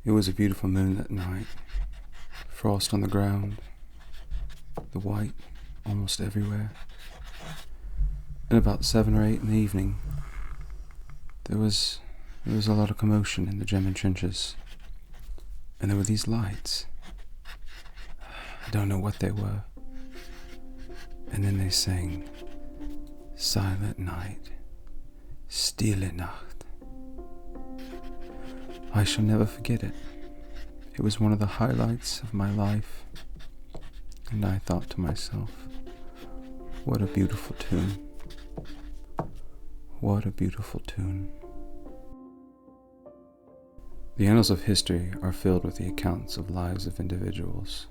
It was a beautiful moonlit night. Frost on the ground, the white almost everywhere. And about 7 or 8 in the evening, there was a lot of commotion in the German trenches. And there were these lights. I don't know what they were. And then they sang, "Silent night, stille Nacht." I shall never forget it. It was one of the highlights of my life. And I thought to myself, what a beautiful tune. What a beautiful tune. The annals of history are filled with the accounts of lives of individuals,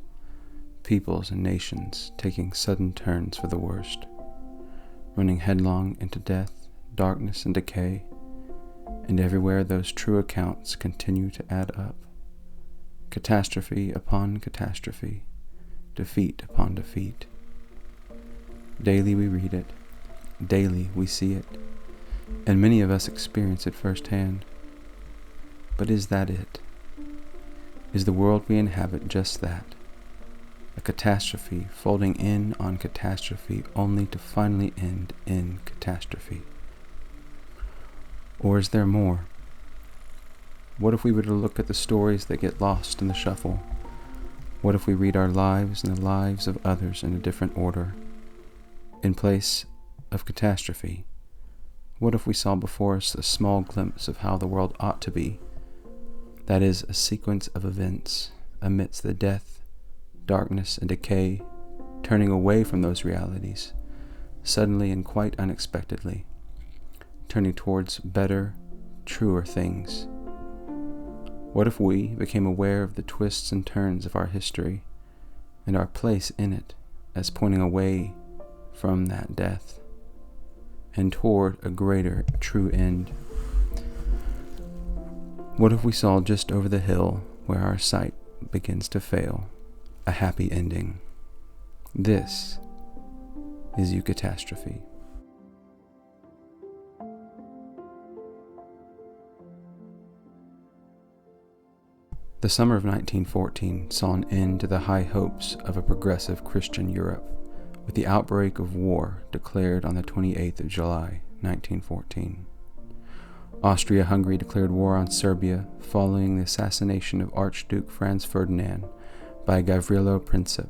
peoples and nations taking sudden turns for the worst, running headlong into death, darkness, and decay, and everywhere those true accounts continue to add up. Catastrophe upon catastrophe, defeat upon defeat. Daily we read it, daily we see it, and many of us experience it firsthand. But is that it? Is the world we inhabit just that? A catastrophe folding in on catastrophe only to finally end in catastrophe? Or is there more? What if we were to look at the stories that get lost in the shuffle? What if we read our lives and the lives of others in a different order? In place of catastrophe, what if we saw before us a small glimpse of how the world ought to be? That is, a sequence of events amidst the death, darkness, and decay, turning away from those realities, suddenly and quite unexpectedly, turning towards better, truer things. What if we became aware of the twists and turns of our history and our place in it as pointing away from that death and toward a greater true end? What if we saw just over the hill where our sight begins to fail a happy ending? This is Eucatastrophe. The summer of 1914 saw an end to the high hopes of a progressive Christian Europe, with the outbreak of war declared on the 28th of July, 1914. Austria-Hungary declared war on Serbia following the assassination of Archduke Franz Ferdinand by Gavrilo Princip,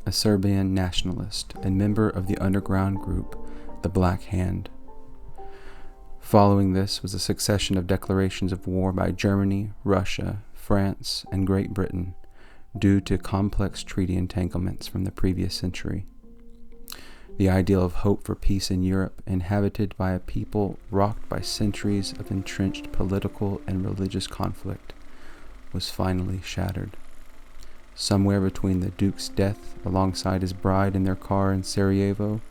a Serbian nationalist and member of the underground group the Black Hand. Following this was a succession of declarations of war by Germany, Russia, France, and Great Britain due to complex treaty entanglements from the previous century. The ideal of hope for peace in Europe, inhabited by a people rocked by centuries of entrenched political and religious conflict, was finally shattered. Somewhere between the Duke's death alongside his bride in their car in Sarajevo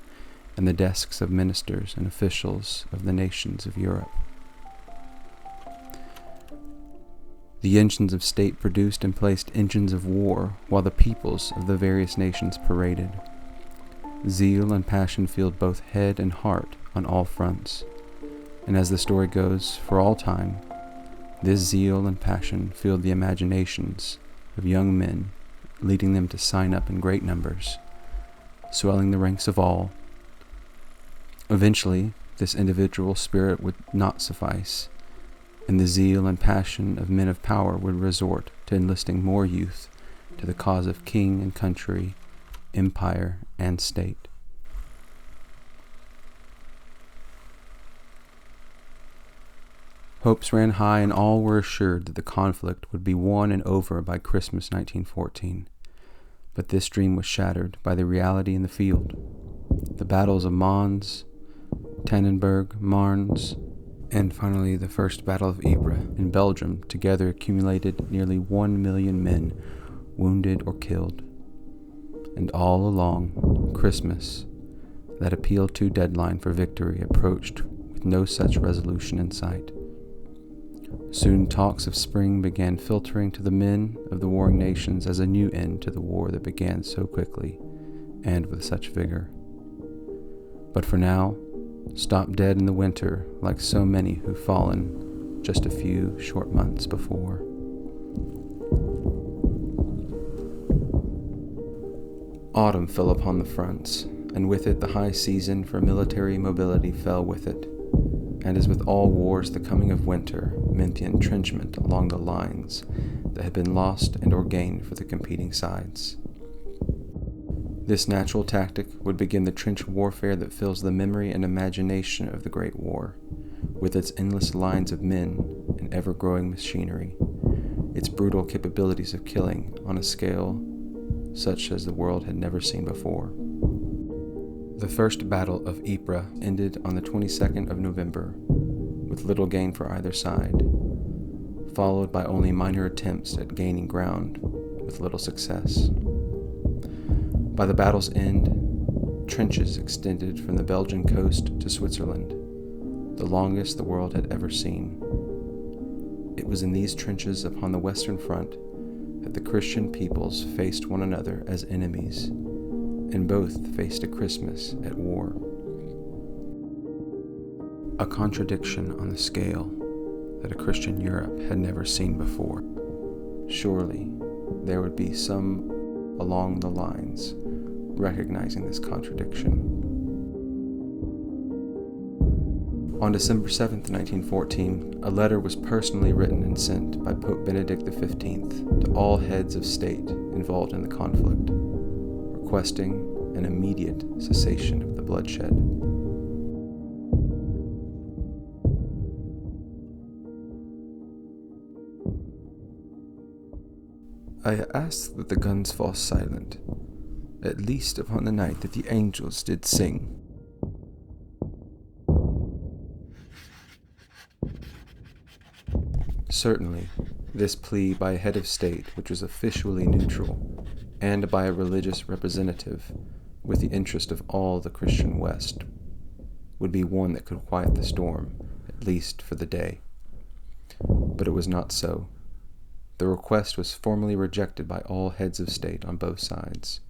and the desks of ministers and officials of the nations of Europe. The engines of state produced and placed engines of war, while the peoples of the various nations paraded. Zeal and passion filled both head and heart on all fronts, and as the story goes, for all time, this zeal and passion filled the imaginations of young men, leading them to sign up in great numbers, swelling the ranks of all. Eventually, this individual spirit would not suffice, and the zeal and passion of men of power would resort to enlisting more youth to the cause of king and country, empire and state. Hopes ran high, and all were assured that the conflict would be won and over by Christmas 1914. But this dream was shattered by the reality in the field. The battles of Mons, Tannenberg, Marnes, and finally the First Battle of Ypres in Belgium together accumulated nearly 1 million men wounded or killed. And all along, Christmas, that appealed to deadline for victory, approached with no such resolution in sight. Soon talks of spring began filtering to the men of the warring nations as a new end to the war that began so quickly and with such vigor. But for now, stopped dead in the winter like so many who've fallen just a few short months before. Autumn fell upon the fronts, and with it the high season for military mobility fell with it, and as with all wars the coming of winter meant the entrenchment along the lines that had been lost and or gained for the competing sides. This natural tactic would begin the trench warfare that fills the memory and imagination of the Great War, with its endless lines of men and ever-growing machinery, its brutal capabilities of killing on a scale such as the world had never seen before. The First Battle of Ypres ended on the 22nd of November, with little gain for either side, followed by only minor attempts at gaining ground with little success. By the battle's end, trenches extended from the Belgian coast to Switzerland, the longest the world had ever seen. It was in these trenches upon the Western Front that the Christian peoples faced one another as enemies, and both faced a Christmas at war. A contradiction on the scale that a Christian Europe had never seen before. Surely there would be some along the lines recognizing this contradiction. On December 7, 1914, a letter was personally written and sent by Pope Benedict XV to all heads of state involved in the conflict, requesting an immediate cessation of the bloodshed. I ask that the guns fall silent, at least upon the night that the angels did sing. Certainly, this plea by a head of state which was officially neutral, and by a religious representative with the interest of all the Christian West, would be one that could quiet the storm, at least for the day. But it was not so. The request was formally rejected by all heads of state on both sides.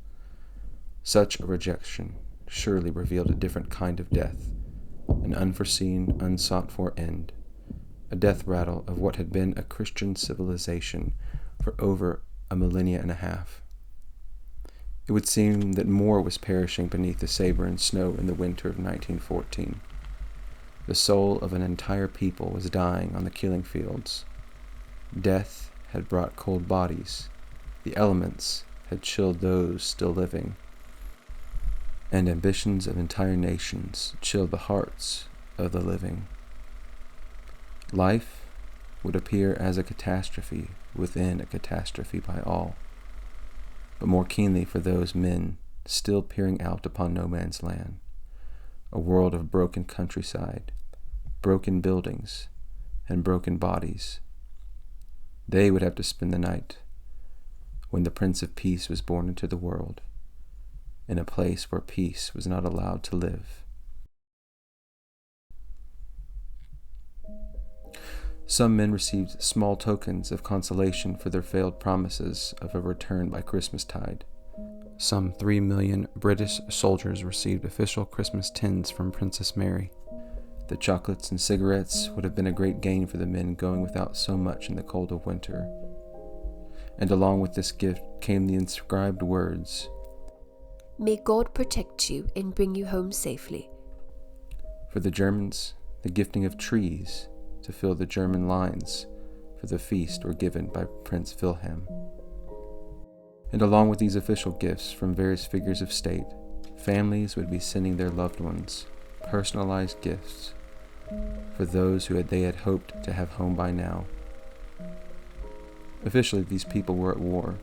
Such a rejection surely revealed a different kind of death, an unforeseen, unsought-for end, a death rattle of what had been a Christian civilization for over a millennia and a half. It would seem that more was perishing beneath the saber and snow in the winter of 1914. The soul of an entire people was dying on the killing fields. Death had brought cold bodies, the elements had chilled those still living, and ambitions of entire nations chilled the hearts of the living. Life would appear as a catastrophe within a catastrophe by all, but more keenly for those men still peering out upon no man's land, a world of broken countryside, broken buildings, and broken bodies. They would have to spend the night, when the Prince of Peace was born into the world, in a place where peace was not allowed to live. Some men received small tokens of consolation for their failed promises of a return by Christmastide. Some 3 million British soldiers received official Christmas tins from Princess Mary. The chocolates and cigarettes would have been a great gain for the men going without so much in the cold of winter. And along with this gift came the inscribed words, "May God protect you and bring you home safely." For the Germans, the gifting of trees to fill the German lines for the feast were given by Prince Wilhelm. And along with these official gifts from various figures of state, families would be sending their loved ones personalized gifts for those who they had hoped to have home by now. Officially, these people were at war,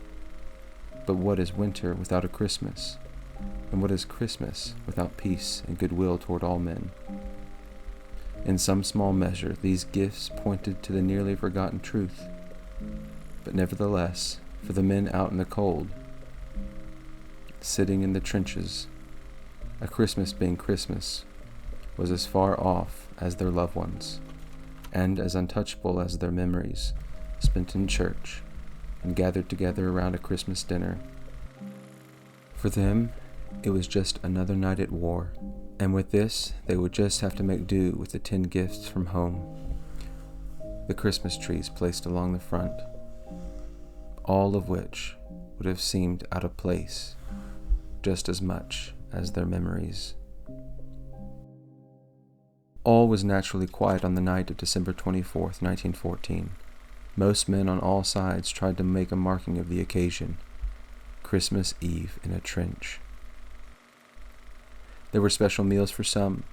but what is winter without a Christmas? And what is Christmas without peace and goodwill toward all men? In some small measure, these gifts pointed to the nearly forgotten truth, but nevertheless, for the men out in the cold, sitting in the trenches, a Christmas being Christmas was as far off as their loved ones, and as untouchable as their memories spent in church and gathered together around a Christmas dinner. For them, it was just another night at war, and with this, they would just have to make do with the 10 gifts from home. The Christmas trees placed along the front, all of which would have seemed out of place just as much as their memories. All was naturally quiet on the night of December 24th, 1914. Most men on all sides tried to make a marking of the occasion. Christmas Eve in a trench. There were special meals for some,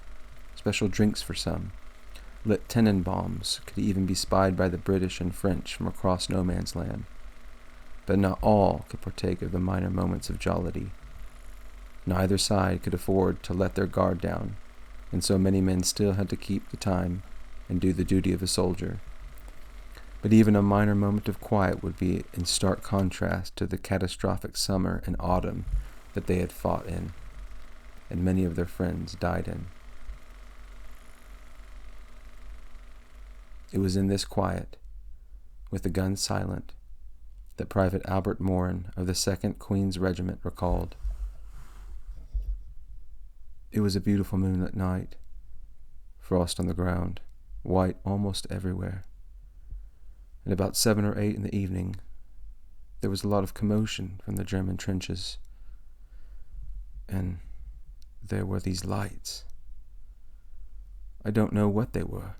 special drinks for some. Lit Tenenbaums could even be spied by the British and French from across no man's land. But not all could partake of the minor moments of jollity. Neither side could afford to let their guard down, and so many men still had to keep the time and do the duty of a soldier. But even a minor moment of quiet would be in stark contrast to the catastrophic summer and autumn that they had fought in, and many of their friends died in. It was in this quiet, with the guns silent, that Private Albert Morin of the 2nd Queen's Regiment recalled. It was a beautiful moonlit night, frost on the ground, white almost everywhere. And about 7 or 8 in the evening, there was a lot of commotion from the German trenches. And there were these lights. I don't know what they were.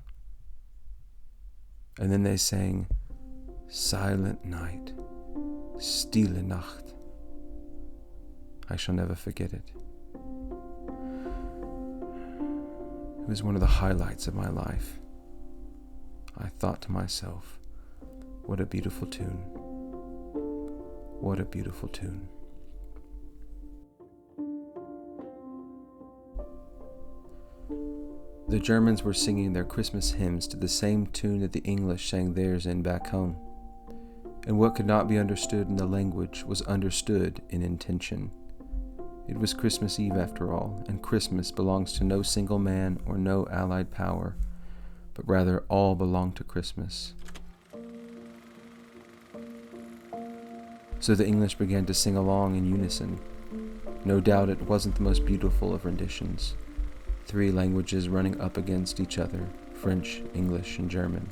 And then they sang, "Silent Night, Stille Nacht." I shall never forget it. It was one of the highlights of my life. I thought to myself, what a beautiful tune. What a beautiful tune. The Germans were singing their Christmas hymns to the same tune that the English sang theirs in back home. And what could not be understood in the language was understood in intention. It was Christmas Eve after all, and Christmas belongs to no single man or no allied power, but rather all belong to Christmas. So the English began to sing along in unison. No doubt it wasn't the most beautiful of renditions. 3 languages running up against each other, French, English, and German.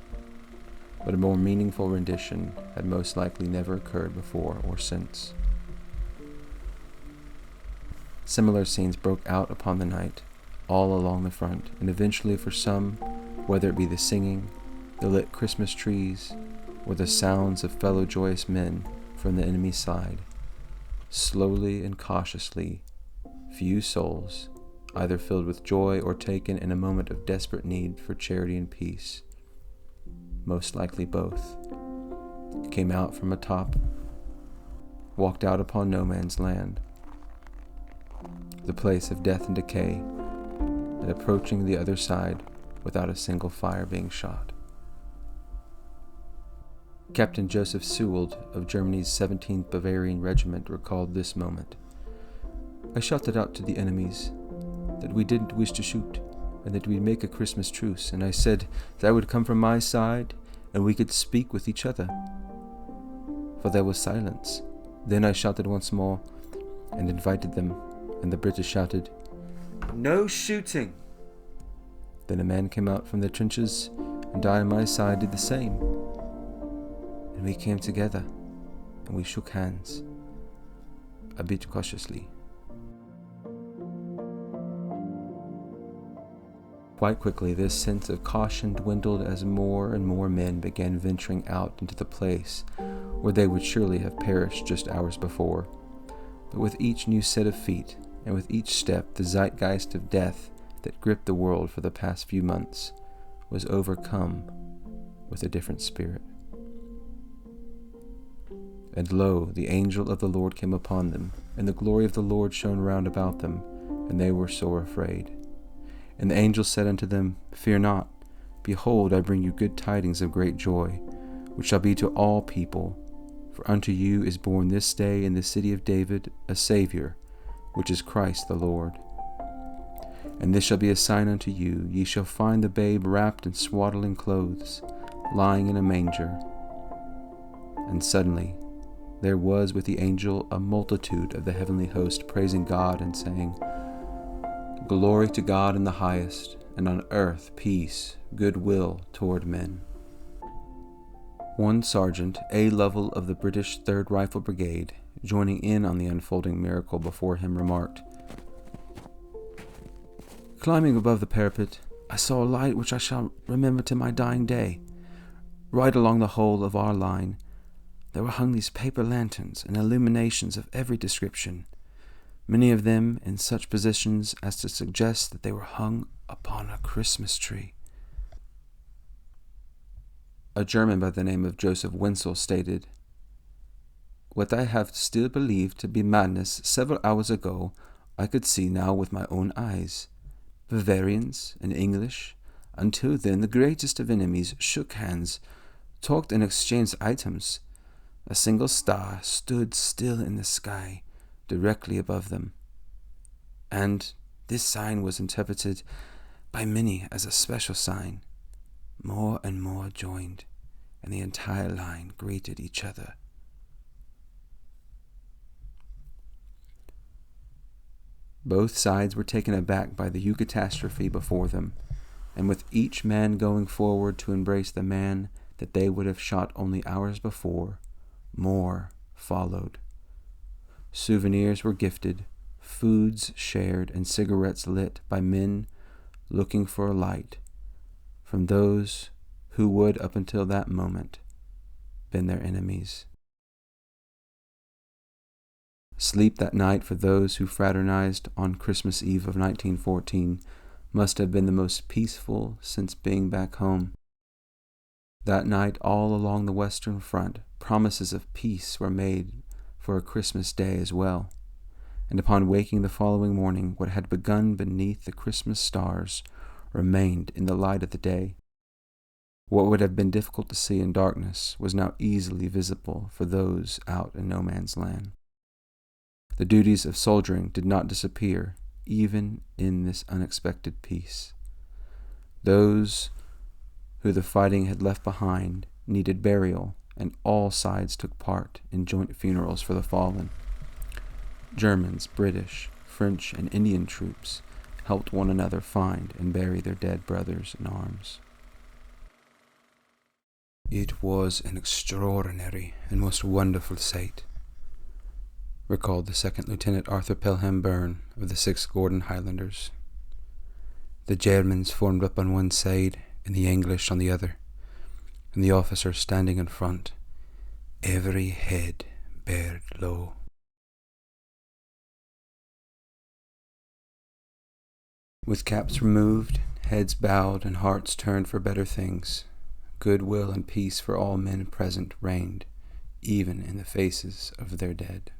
But a more meaningful rendition had most likely never occurred before or since. Similar scenes broke out upon the night, all along the front, and eventually for some, whether it be the singing, the lit Christmas trees, or the sounds of fellow joyous men from the enemy's side, slowly and cautiously, few souls, either filled with joy or taken in a moment of desperate need for charity and peace, most likely both, came out from atop, walked out upon no man's land, the place of death and decay, and approaching the other side without a single fire being shot. Captain Joseph Sewald of Germany's 17th Bavarian Regiment recalled this moment. "I shouted out to the enemies that we didn't wish to shoot, and that we'd make a Christmas truce, and I said that I would come from my side, and we could speak with each other. For there was silence. Then I shouted once more, and invited them, and the British shouted, 'No shooting!' Then a man came out from the trenches, and I on my side did the same. And we came together, and we shook hands, a bit cautiously." Quite quickly, this sense of caution dwindled as more and more men began venturing out into the place where they would surely have perished just hours before. But with each new set of feet, and with each step, the zeitgeist of death that gripped the world for the past few months was overcome with a different spirit. And lo, the angel of the Lord came upon them, and the glory of the Lord shone round about them, and they were sore afraid. And the angel said unto them, "Fear not. Behold, I bring you good tidings of great joy, which shall be to all people. For unto you is born this day in the city of David a Saviour, which is Christ the Lord. And this shall be a sign unto you, ye shall find the babe wrapped in swaddling clothes, lying in a manger." And suddenly there was with the angel a multitude of the heavenly host praising God and saying, "Glory to God in the highest, and on earth peace, goodwill toward men." One Sergeant A. Lovell of the British 3rd Rifle Brigade, joining in on the unfolding miracle before him, remarked, "Climbing above the parapet, I saw a light which I shall remember to my dying day. Right along the whole of our line, there were hung these paper lanterns and illuminations of every description, many of them in such positions as to suggest that they were hung upon a Christmas tree." A German by the name of Joseph Wenzel stated, "What I have still believed to be madness several hours ago, I could see now with my own eyes. Bavarians and English, until then the greatest of enemies, shook hands, talked and exchanged items. A single star stood still in the sky, directly above them. And this sign was interpreted by many as a special sign. More and more joined, and the entire line greeted each other." Both sides were taken aback by the Eucatastrophe before them, and with each man going forward to embrace the man that they would have shot only hours before, more followed. Souvenirs were gifted, foods shared, and cigarettes lit by men looking for a light from those who would, up until that moment, been their enemies. Sleep that night for those who fraternized on Christmas Eve of 1914 must have been the most peaceful since being back home. That night, all along the Western Front, promises of peace were made for a Christmas Day as well, and upon waking the following morning, what had begun beneath the Christmas stars remained in the light of the day. What would have been difficult to see in darkness was now easily visible for those out in no man's land. The duties of soldiering did not disappear, even in this unexpected peace. Those who the fighting had left behind needed burial, and all sides took part in joint funerals for the fallen. Germans, British, French, and Indian troops helped one another find and bury their dead brothers in arms. "It was an extraordinary and most wonderful sight," recalled the 2nd Lieutenant Arthur Pelham Byrne of the 6th Gordon Highlanders. "The Germans formed up on one side and the English on the other, and the officers standing in front, every head bared low. With caps removed, heads bowed, and hearts turned for better things, goodwill and peace for all men present reigned, even in the faces of their dead."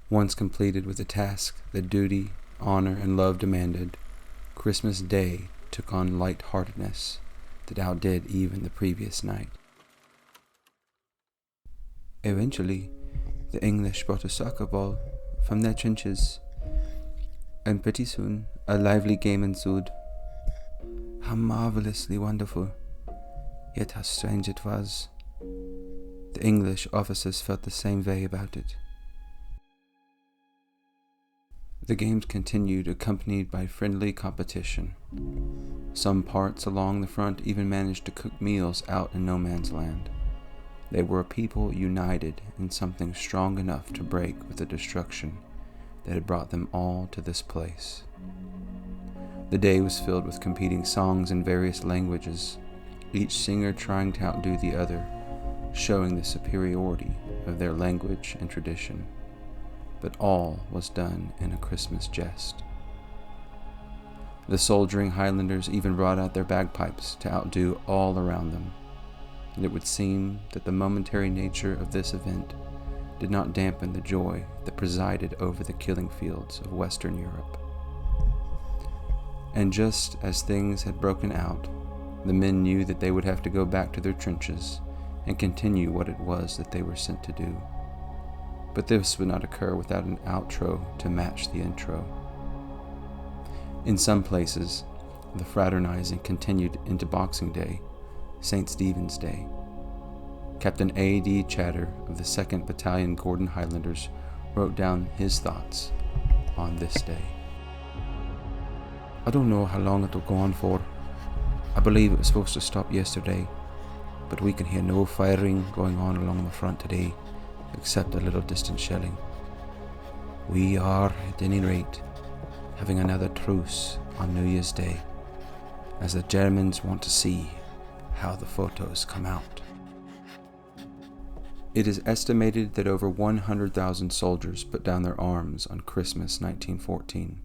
Once completed with the task that duty, honor, and love demanded, Christmas Day took on light-heartedness that outdid even the previous night. Eventually, the English brought a soccer ball from their trenches, and pretty soon a lively game ensued. How marvelously wonderful, yet how strange it was. The English officers felt the same way about it. The games continued, accompanied by friendly competition. Some parts along the front even managed to cook meals out in no man's land. They were a people united in something strong enough to break with the destruction that had brought them all to this place. The day was filled with competing songs in various languages, each singer trying to outdo the other, showing the superiority of their language and tradition. But all was done in a Christmas jest. The soldiering Highlanders even brought out their bagpipes to outdo all around them, and it would seem that the momentary nature of this event did not dampen the joy that presided over the killing fields of Western Europe. And just as things had broken out, the men knew that they would have to go back to their trenches and continue what it was that they were sent to do. But this would not occur without an outro to match the intro. In some places, the fraternizing continued into Boxing Day, St. Stephen's Day. Captain A.D. Chatter of the 2nd Battalion Gordon Highlanders wrote down his thoughts on this day. I don't know how long it will go on for. I believe it was supposed to stop yesterday, but we can hear no firing going on along the front today, except a little distant shelling. We are, at any rate, having another truce on New Year's Day, as the Germans want to see how the photos come out. It is estimated that over 100,000 soldiers put down their arms on Christmas 1914,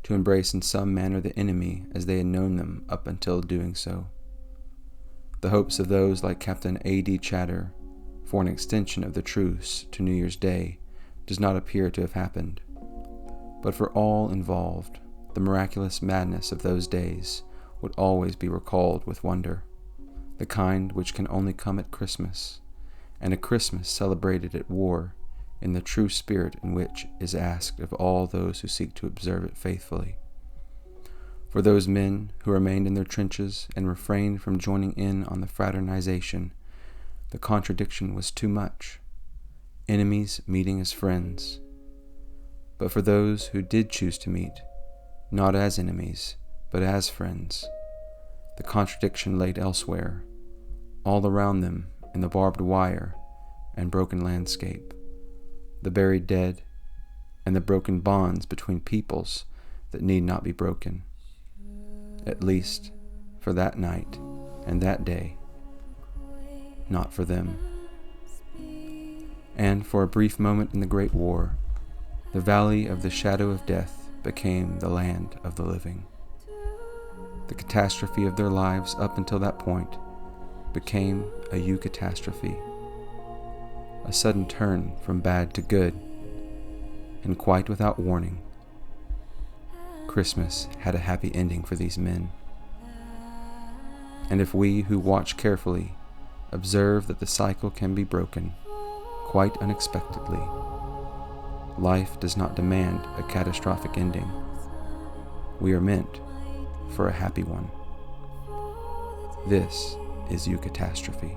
to embrace in some manner the enemy as they had known them up until doing so. The hopes of those like Captain A.D. Chatter for an extension of the truce to New Year's Day does not appear to have happened, but for all involved, the miraculous madness of those days would always be recalled with wonder, the kind which can only come at Christmas, and a Christmas celebrated at war in the true spirit in which is asked of all those who seek to observe it faithfully. For those men who remained in their trenches and refrained from joining in on the fraternization, the contradiction was too much, enemies meeting as friends. But for those who did choose to meet, not as enemies, but as friends, the contradiction laid elsewhere, all around them in the barbed wire and broken landscape, the buried dead, and the broken bonds between peoples that need not be broken, at least for that night and that day, not for them. And for a brief moment in the Great War, the valley of the shadow of death became the land of the living. The catastrophe of their lives up until that point became a Eucatastrophe, a sudden turn from bad to good, and quite without warning, Christmas had a happy ending for these men. And if we who watch carefully observe that the cycle can be broken quite unexpectedly, life does not demand a catastrophic ending. We are meant for a happy one. This is Eucatastrophe.